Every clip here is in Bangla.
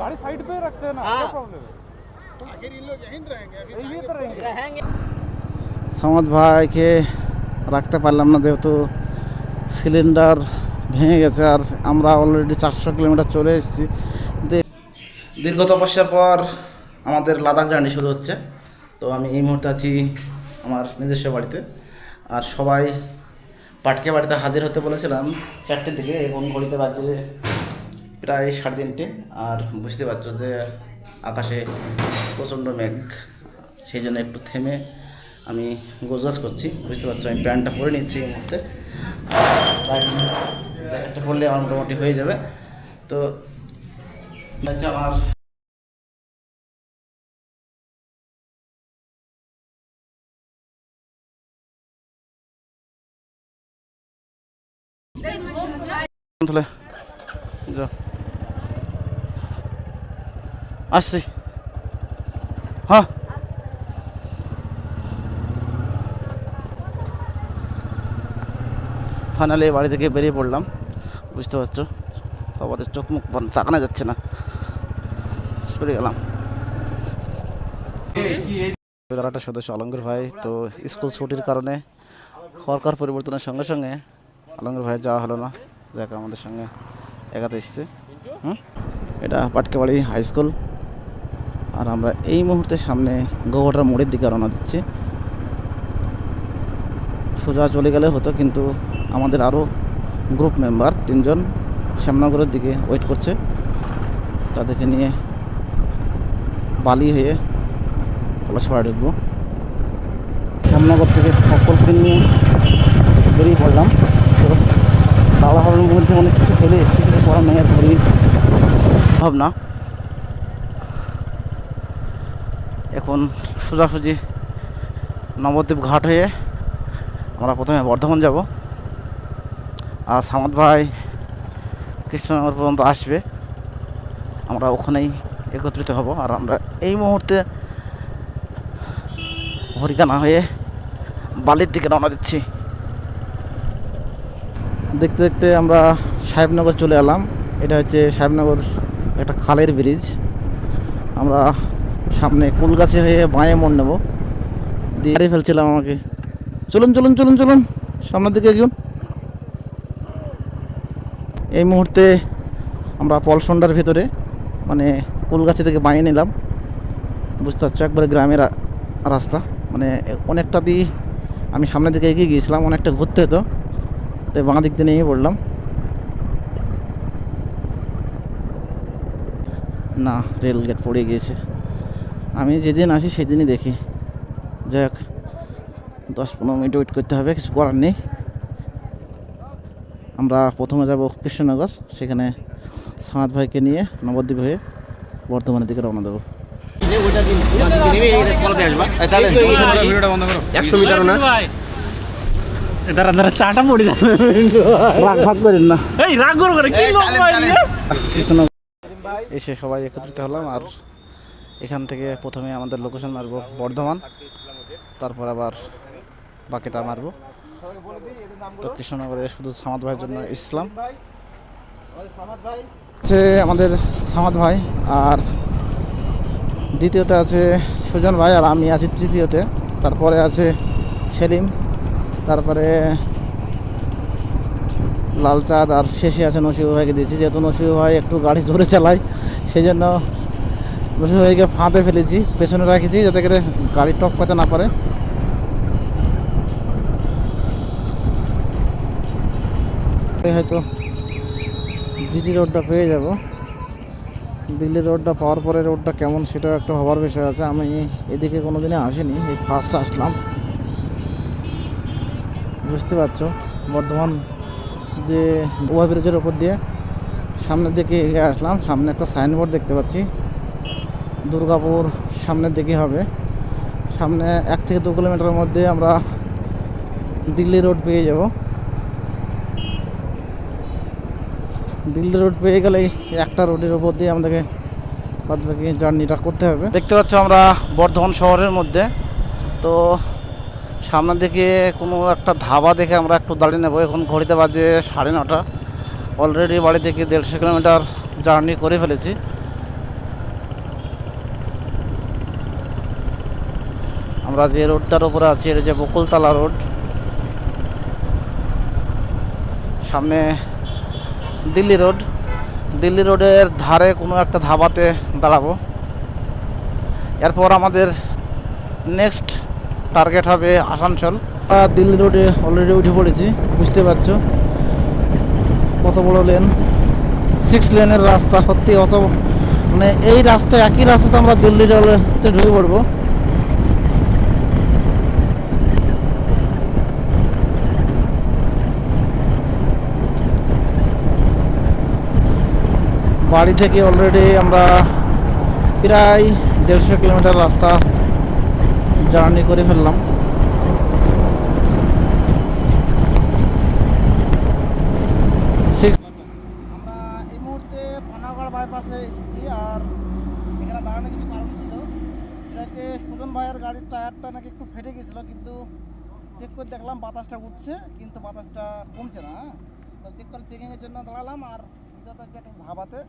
गाड़ी साइड पे रखते हैं ना, क्या प्रॉब्लम है? आखिर इन लोग यहीं रहेंगे, अभी यहीं तो रहेंगे। সামাদ ভাইকে রাখতে পারলাম না, যেহেতু সিলিন্ডার ভেঙে গেছে আর আমরা অলরেডি 400 কিলোমিটার চলে এসেছি। দীর্ঘ তপস্যার পর আমাদের লাদাখ জার্নি শুরু হচ্ছে। তো আমি এই মুহূর্তে আছি আমার নিজস্ব বাড়িতে, আর সবাই পাটকে বাড়িতে হাজির হতে বলেছিলাম 4টের দিকে, এবং ঘড়িতে বাজে প্রায় 3:30। আর বুঝতে পারছো যে আকাশে প্রচণ্ড মেঘ, সেই জন্য একটু থেমে আমি গোজগাজ করছি। বুঝতে পারছো, আমি প্যান্টটা পরে নিচ্ছি এই মুহূর্তে, জ্যাকেটটা পরলে আমার মোটামুটি হয়ে যাবে। তো আমার আসছি, হ্যাঁ ফাইনালি বাড়ি থেকে বেরিয়ে পড়লাম। বুঝতে পারছো, সবার চোখ মুখ তাকানো যাচ্ছে না, সরে গেলাম। একটা সদস্য আলমগীর ভাই, তো স্কুল ছুটির কারণে সরকার পরিবর্তনের সঙ্গে সঙ্গে আলমগীর ভাই যাওয়া হলো না, দেখ আমাদের সঙ্গে একাতে এসছে। এটা পাটকেবাড়ি হাই স্কুল, আর আমরা এই মুহূর্তে সামনে গোঘাটার মোড়ের দিকে রওনা দিচ্ছি। সোজা চলে গেলে হতো, কিন্তু আমাদের আরও গ্রুপ মেম্বার 3 জন শ্যামনগরের দিকে ওয়েট করছে, তাদেরকে নিয়ে বালি হয়ে পলাশপাড়া ঢুকবো। শ্যামনগর থেকে সকলকে নিয়ে বেরিয়ে পড়লাম। তো দাওয়ার মধ্যে অনেক কিছু চলে এসেছি, কিছু পড়া নেই আর ঘুরি ভাবনা। এখন সোজাসুজি নবদ্বীপ ঘাট হয়ে আমরা প্রথমে বর্ধমান যাব, আর সামাদ ভাই কৃষ্ণনগর পর্যন্ত আসবে, আমরা ওখানেই একত্রিত হব। আর আমরা এই মুহূর্তে হরিকানা হয়ে বালির দিকে রওনা দিচ্ছি। দেখতে দেখতে আমরা সাহেবনগর চলে এলাম। এটা হচ্ছে সাহেবনগর একটা খালের ব্রিজ। আমরা সামনে কুলগাছি হয়ে বাঁয়ে মোড় নেব, দিয়ে ফেলছিলাম আমাকে। চলুন চলুন চলুন চলুন সামনের দিকে এগিয়ে। এই মুহূর্তে আমরা পলসন্ডার ভেতরে, মানে কুলগাছি থেকে বাঁয়ে নিলাম। বুঝতে পারছো, একবারে গ্রামের রাস্তা, মানে অনেকটা দিয়ে আমি সামনের দিকে এগিয়ে গিয়েছিলাম, অনেকটা ঘুরতে হতো, তাই বাঁ দিক দিয়ে নেমে পড়লাম। না, রেল গেট পড়ে গিয়েছে। আমি যেদিন আসি সেদিনই দেখি। যাই হোক, 10-15 মিনিট ওয়েট করতে হবে, কিছু করার নেই। আমরা প্রথমে যাব কৃষ্ণনগর, সেখানে সামাদ ভাইকে নিয়ে নবদ্বীপ হয়ে বর্ধমানের দিকে রওনা দেবো। চাটা পড়ে যাবে, রাগ ভাগ করেন না, এসে সবাই একত্রিত হলাম। আর এখান থেকে প্রথমে আমাদের লোকেশন মারবো বর্ধমান, তারপর আবার বাকিটা মারবো। তো কৃষ্ণনগরে শুধু সামাদ ভাইয়ের জন্য ইসলাম আছে, আমাদের সামাদ ভাই, আর দ্বিতীয়তে আছে সুজন ভাই, আর আমি আছি তৃতীয়তে। তারপরে আছে সেলিম, তারপরে লালচাঁদ, আর শেষে আছে নসিব ভাইকে দিয়েছি। যেহেতু নসিব ভাই একটু গাড়ি জোরে চালায়, সেই জন্য নসিব ভাইকে ফাঁদে ফেলেছি, পেছনে রাখেছি যাতে করে গাড়ি টপকাতে না পারে। হয়তো জিটি রোডটা পেয়ে যাব। দিল্লি রোডটা পাওয়ার পরে রোডটা কেমন সেটাও একটা হবার বিষয় আছে। আমি এদিকে কোনো দিনে আসিনি, এই ফার্স্ট আসলাম। বুঝতে পারছো, বর্ধমান যে ওভারব্রিজের ওপর দিয়ে সামনের দিকে এগিয়ে আসলাম। সামনে একটা সাইনবোর্ড দেখতে পাচ্ছি, দুর্গাপুর সামনের দিকে হবে। সামনে 1 থেকে 2 কিলোমিটারের মধ্যে আমরা দিল্লি রোড পেয়ে যাব। দিল্লি রোড পেয়ে গেলেই একটা রোডের উপর দিয়ে আমাদেরকে বাদবাকি জার্নিটা করতে হবে। দেখতে পাচ্ছ আমরা বর্ধমান শহরের মধ্যে। তো সামনের দিকে কোনো একটা ধাবা দেখে আমরা একটু দাঁড়িয়ে নেবো। এখন ঘড়িতে বাজে 9:30। অলরেডি বাড়ি থেকে 150 কিলোমিটার জার্নি করে ফেলেছি। আমরা যে রোডটার উপরে আছি এটা যে বকুলতলা রোড। সামনে দিল্লি রোড। দিল্লি রোডের ধারে কোনো একটা ধাবাতে দাঁড়াবো। এরপর আমাদের নেক্সট টার্গেট হবে আসানসোল। দিল্লি রোডে অলরেডি উঠে পড়েছি, বুঝতে পারছো কত বড় লেন, 6 লেনের রাস্তা। সত্যি অত মানে এই রাস্তায় একই রাস্তাতে আমরা দিল্লি রোডে ঢুকে পড়বো। বাড়ি থেকে অলরেডি আমরা প্রায় 150 কিলোমিটার রাস্তা জার্নি করে ফেললাম। আমরা এই মুহূর্তে পানাগড় বাইপাসে এসেছি। আর এখানে দাঁড়ানোর কিছু কারণ ছিল, এটা হচ্ছে সুজন ভাইয়ের গাড়ির টায়ারটা নাকি একটু ফেটে গেছিলো, কিন্তু চেক করে দেখলাম বাতাসটা উঠছে কিন্তু বাতাসটা কমছে না। তো চেক করে চেকিংয়ের জন্য দাঁড়ালাম। আর ভিতরে হচ্ছে একটা ধাবাতে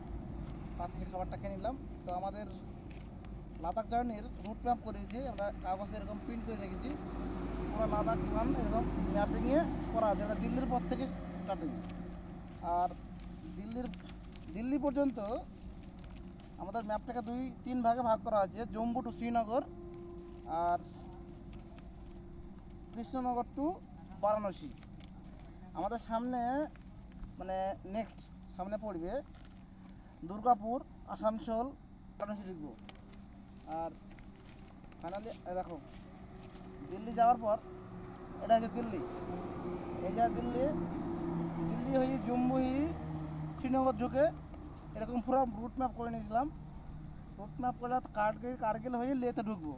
রাত্রির খাবারটা খেয়ে নিলাম। তো আমাদের লাদাখ জার্নির রুট ম্যাপ করেছি আমরা, কাগজে এরকম প্রিন্ট করে রেখেছি। পুরো লাদাখ প্ল্যান এরকম ম্যাপিংয়ে করা আছে। এটা দিল্লির পর থেকে স্টার্টিং। আর দিল্লি পর্যন্ত আমাদের ম্যাপটাকে 2-3 ভাগে ভাগ করা আছে। জম্মু টু শ্রীনগর আর কৃষ্ণনগর টু বারাণসী। আমাদের সামনে মানে নেক্সট সামনে পড়বে দুর্গাপুর, আসানসোল, বারাণসী ঢুকবো। আর ফাইনালি দেখো দিল্লি যাওয়ার পর এটা হচ্ছে দিল্লি। এই যা দিল্লি হয়ে জম্মু হয়ে শ্রীনগর ঢুকে এরকম পুরো রুট ম্যাপ করে নিয়েছিলাম। রুট ম্যাপ করলে কার্গিল হয়ে লেতে ঢুকবো।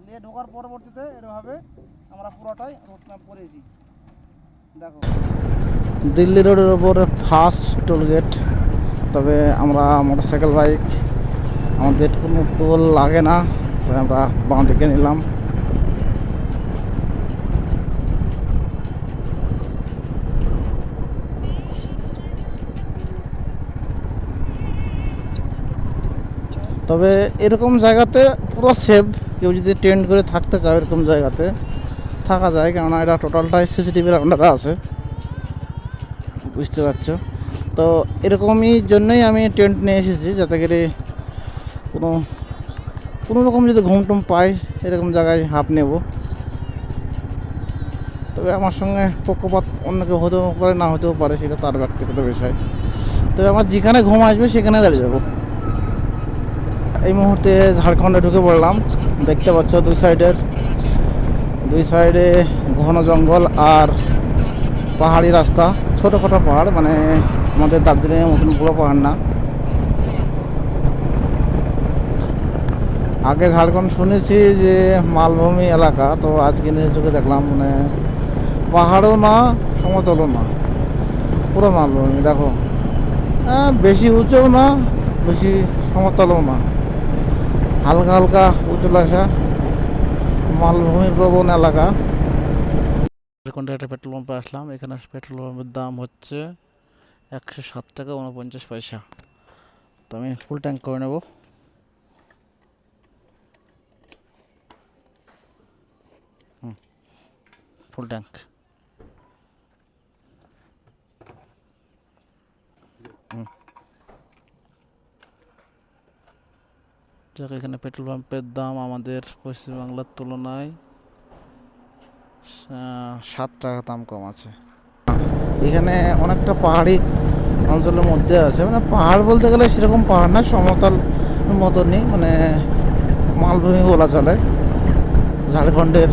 লে ঢোকার পরবর্তীতে এরভাবে আমরা পুরোটাই রুট ম্যাপ করেছি। দেখো দিল্লি রোডের ওপর ফার্স্ট টোল গেট। তবে আমরা মোটরসাইকেল বাইক, আমাদের কোনো টোল লাগে না, তাই আমরা বাঁ দিকে নিলাম। তবে এরকম জায়গাতে পুরো সেফ। কেউ যদি টেন্ট করে থাকতে চায় এরকম জায়গাতে থাকা যায়, কেননা এটা টোটালটাই সিসিটিভির আন্ডারে আছে, বুঝতে পারছো। তো এরকমই জন্যই আমি টেন্ট নিয়ে এসেছি, যাতে করে কোনো রকম যদি ঘুমটুম পাই এরকম জায়গায় হাঁপ নেব। তবে আমার সঙ্গে পক্ষপাত অন্য কেউ হতেও পারে, না হতেও পারে, সেটা তার ব্যক্তিগত বিষয়। তবে আমার যেখানে ঘুম আসবে সেখানে দাঁড়িয়ে যাবো। এই মুহূর্তে ঝাড়খণ্ডে ঢুকে পড়লাম। দেখতে পাচ্ছ দুই সাইডে ঘন জঙ্গল আর পাহাড়ি রাস্তা, ছোটোখাটো পাহাড়, মানে আমাদের দার্জিলিংয়ের মতন বড়ো পাহাড় না। আগে ঝাড়খণ্ড শুনেছি যে মালভূমি এলাকা, তো আজকে নিজের চোখে দেখলাম মানে পাহাড়ও না সমতলও না, পুরো মালভূমি। দেখো বেশি উঁচুও না বেশি সমতলও না, হালকা হালকা উঁচু লাগা, মালভূমি প্রবণ এলাকা। একটা পেট্রোল পাম্পে আসলাম। এখানে পেট্রোল পাম্পের দাম হচ্ছে 107 টাকা 49 পয়সা। তো আমি ফুল ট্যাঙ্ক করে নেব। Full tank. যাক, এখানে পেট্রোল পাম্পের দাম আমাদের পশ্চিমবাংলার তুলনায় 7 টাকা দাম কম আছে। এখানে অনেকটা পাহাড়ি অঞ্চলের মধ্যে আছে, মানে পাহাড় বলতে গেলে সেরকম পাহাড় না, সমতল মতনই, মানে মালভূমি বলা চলে। ঝাড়খণ্ডের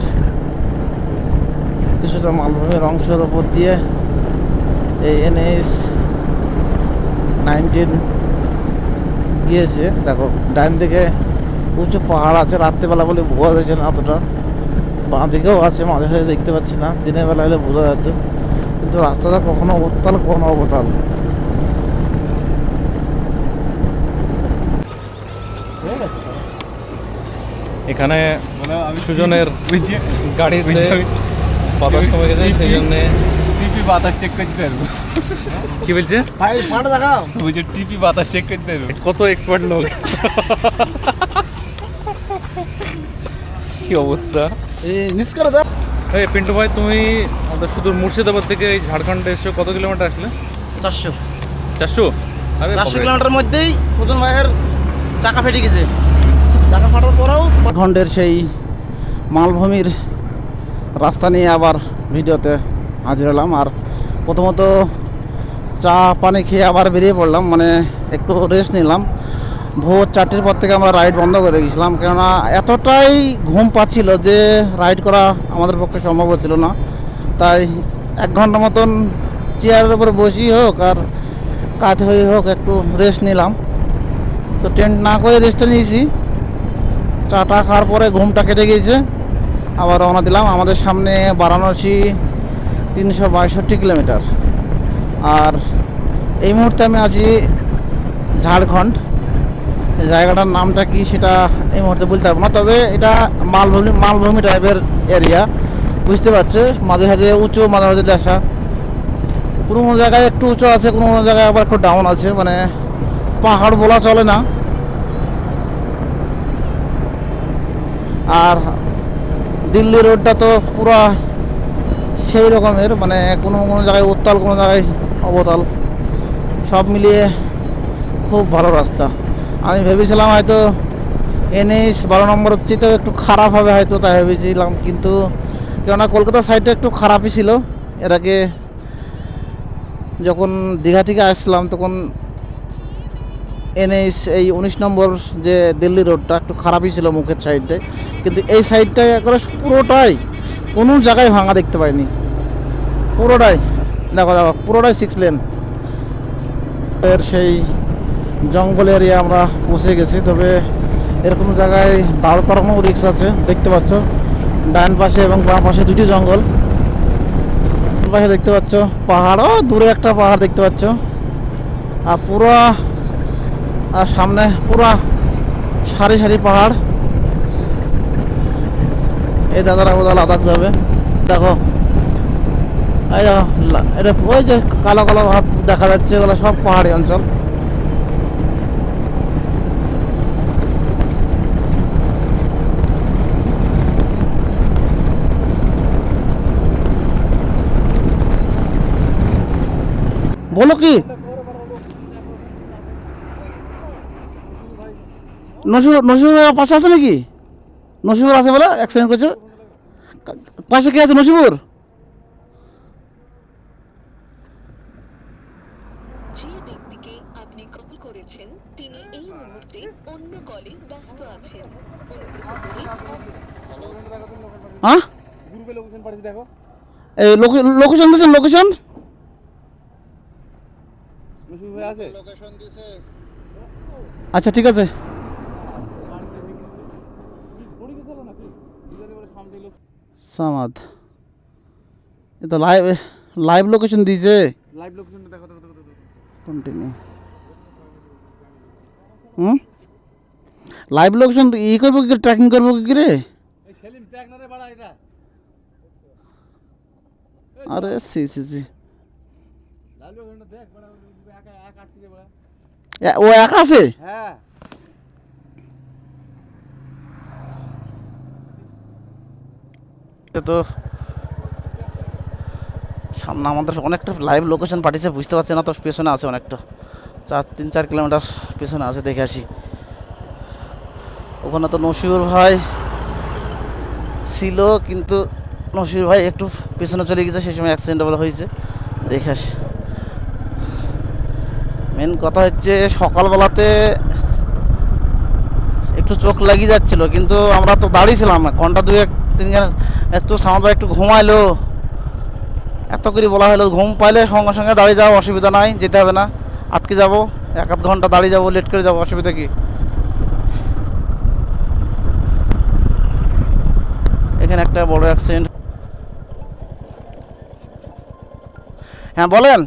কিছুটা মালভূমির অংশের ওপর দিয়ে এই NH-19 গিয়েছে। দেখো ডাইন দিকে উঁচু পাহাড় আছে, রাত্রেবেলা বলে বোঝা যাচ্ছে না অতটা। বাঁ দিকেও আছে, মাঝে মাঝে দেখতে পাচ্ছি না, দিনের বেলা হলে বোঝা যাচ্ছে। কিন্তু রাস্তাটা কখনো উত্তাল কখনো অবতাল। এখানে সুজনের গাড়িতে বাতাস কমে গেছে, সেই জন্য টিপি বাতাস চেক করতে পারবো। কি বলছে ভাই পাটা দেখাও, বুঝে টিপি বাতাস চেক করতে পারবো। কত এক্সপার্ট লোক। কি অবস্থা! এই মিস করে দাও। এই পিন্টু ভাই, তুমি আমাদের শুধু মুর্শিদাবাদ থেকে এই ঝাড়খণ্ডে এসে কত কিলোমিটার আসলে? 400 400? আরে 400 কিলোমিটার মধ্যেই প্রথম ভাইয়ের চাকা ফেটে গেছে। চাকা ফাটার পরেও ঝাড়খণ্ডের সেই মালভূমির রাস্তা নিয়ে আবার ভিডিওতে হাজির হলাম। আর প্রথমত চা পানি খেয়ে আবার বেরিয়ে পড়লাম, মানে একটু রেস্ট নিলাম। ভোর 4টের পর থেকে আমরা রাইড বন্ধ করে গেছিলাম, কেননা এতটাই ঘুম পাচ্ছিল যে রাইড করা আমাদের পক্ষে সম্ভব হচ্ছিল না। তাই 1 ঘন্টা মতন চেয়ারের উপরে বসি হোক আর কাত হয়ে হোক একটু রেস্ট নিলাম। তো টেন্ট না করে রেস্টে নিয়েছি। চাটা খাওয়ার পরে ঘুমটা কেটে গিয়েছে, আবার রওনা দিলাম। আমাদের সামনে বারাণসী 362 কিলোমিটার। আর এই মুহূর্তে আমি আছি ঝাড়খণ্ড। এই জায়গাটার নামটা কি সেটা এই মুহূর্তে বলতে পারবো না, তবে এটা মালভূমি টাইপের এরিয়া, বুঝতে পারছো। মাঝে মাঝে উঁচু, মাঝে মাঝে দেশা, কোনো জায়গায় একটু উঁচু আছে, কোনো জায়গায় আবার একটু ডাউন আছে, মানে পাহাড় বলা চলে না। আর দিল্লি রোডটা তো পুরো সেই রকমের, মানে কোনো কোনো জায়গায় উত্তাল, কোনো জায়গায় অবতাল, সব মিলিয়ে খুব ভালো রাস্তা। আমি ভেবেছিলাম হয়তো NH 12 নম্বর তো একটু খারাপ হবে হয়তো, তাই ভেবেছিলাম। কিন্তু কেননা কলকাতা সাইডটা একটু খারাপই ছিল। এর আগে যখন দীঘা থেকে আসলাম তখন NH এই 19 নম্বর যে দিল্লি রোডটা একটু খারাপই ছিল মুখের সাইডটায়, কিন্তু এই সাইডটায় একবারে পুরোটাই কোনো জায়গায় ভাঙা দেখতে পাইনি। পুরোটাই দেখো দেখো, পুরোটাই 6 লেন। এর সেই জঙ্গল এরিয়া আমরা পৌঁছে গেছি, তবে এরকম জায়গায় দাঁড় করানো রিস্ক আছে। দেখতে পাচ্ছ ডান পাশে এবং বাঁ পাশে দুটি জঙ্গল। পাশে দেখতে পাচ্ছ পাহাড়ও, দূরে একটা পাহাড় দেখতে পাচ্ছ, আর পুরো আর সামনে পুরো সারি সারি পাহাড়। এই দাদারা বোধহয় লাদাখ যাবে। দেখো এই দেখো, এটা ওই যে কালো কালো ভাব দেখা যাচ্ছে, ওগুলো সব পাহাড়ি অঞ্চল। বলো কি নসিবুর পাশে আছে নাকি? নসিবুর আছে বলে অ্যাক্সিডেন্ট করেছে। পাশে কে আছে? নসিবুর? যে ব্যক্তিকে আপনি কল করেছেন তিনি এই মুহূর্তে অন্য কলে ব্যস্ত আছেন। হ্যাঁ, গ্রুপে লোকেশন পাঠিয়ে দেখো। এই লোকেশন দিয়েছেন? লোকেশন মুশফিক ভাই আছে? আচ্ছা ঠিক আছে। সামাদ এ তো লাইভ লোকেশন দিয়েছে। লাইভ লোকেশনটা দেখো দেখো দেখো দেখো। কন্টিনিউ লাইভ লোকেশন ই করবো কি, ট্র্যাকিং করবো কি রে? এই সেলিম ট্যাগ না রে বাড়া এটা। আরে সি সি সি, লাইভ লোকেশনটা দেখ বাড়া, একা একা আটকে যায় বাড়া। ও একা আছে? হ্যাঁ তো সামনে আমাদের অনেকটা লাইভ লোকেশন পাঠিয়েছে, বুঝতে পারছি না তো। পেছনে আছে অনেকটা, 3-4 কিলোমিটার পেছনে আছে, দেখে আসি। ওখানে তো নসিবুর ভাই ছিল, কিন্তু নসিবুর ভাই একটু পেছনে চলে গেছে, সেই সময় অ্যাক্সিডেন্ট হয়েছে। দেখে আসি। মেন কথা হচ্ছে সকালবেলাতে একটু চোখ লাগিয়ে যাচ্ছিল, কিন্তু আমরা তো দাঁড়িয়েছিলাম ঘন্টা 2-3, একটু সামনে একটু ঘুমাইলো। এত করে বলা হলো ঘুম পাইলে সঙ্গে সঙ্গে দাঁড়িয়ে যাও, অসুবিধা নাই, যেতে হবে না। আটকে যাবো 1-8 ঘন্টা দাঁড়িয়ে যাবো, লেট করে যাবো, অসুবিধা কি? এখানে একটা বড় অ্যাক্সিডেন্ট। হ্যাঁ বলেন।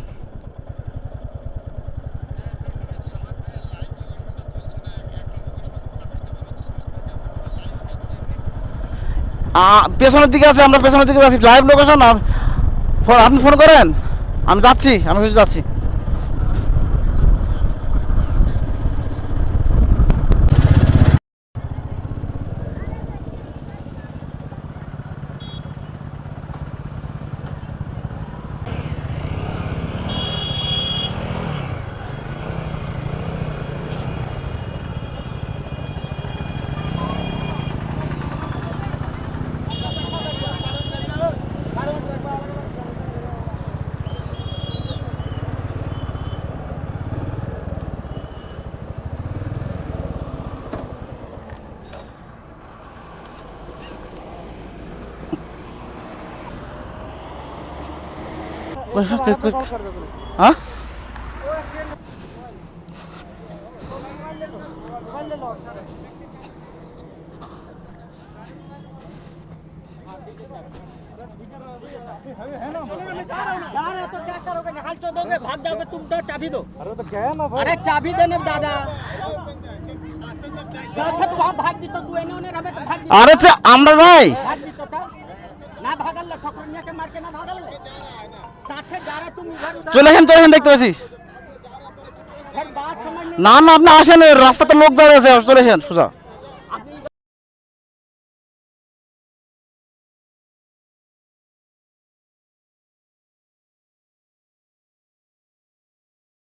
পেছনের দিকে আছে, আমরা পেছনের দিকে আছি। লাইভ লোকেশন আপনি ফোন করেন, আমি যাচ্ছি, আমি কিছু যাচ্ছি। হ্যাঁ जा रहे तो क्या करोगे? निकाल दोगे, भाग जाओगे तुम तो चाबी दो। अरे चाबी देने दादा साथ तो वहाँ भाग दी तो तू इन्होंने रहे तो भाग दी আরে আমরা নাই भाग दी तो था ना भागल ले ठोकरिया के मार के ना भागल ले साथे जा रहे तुम उधर उधर চলে এসেন দেখতে পাচ্ছি फिर बात समझ नहीं না না আপনি আসেন রাস্তাতে লোক দাঁড়িয়ে আছে চলে এসেন সোজা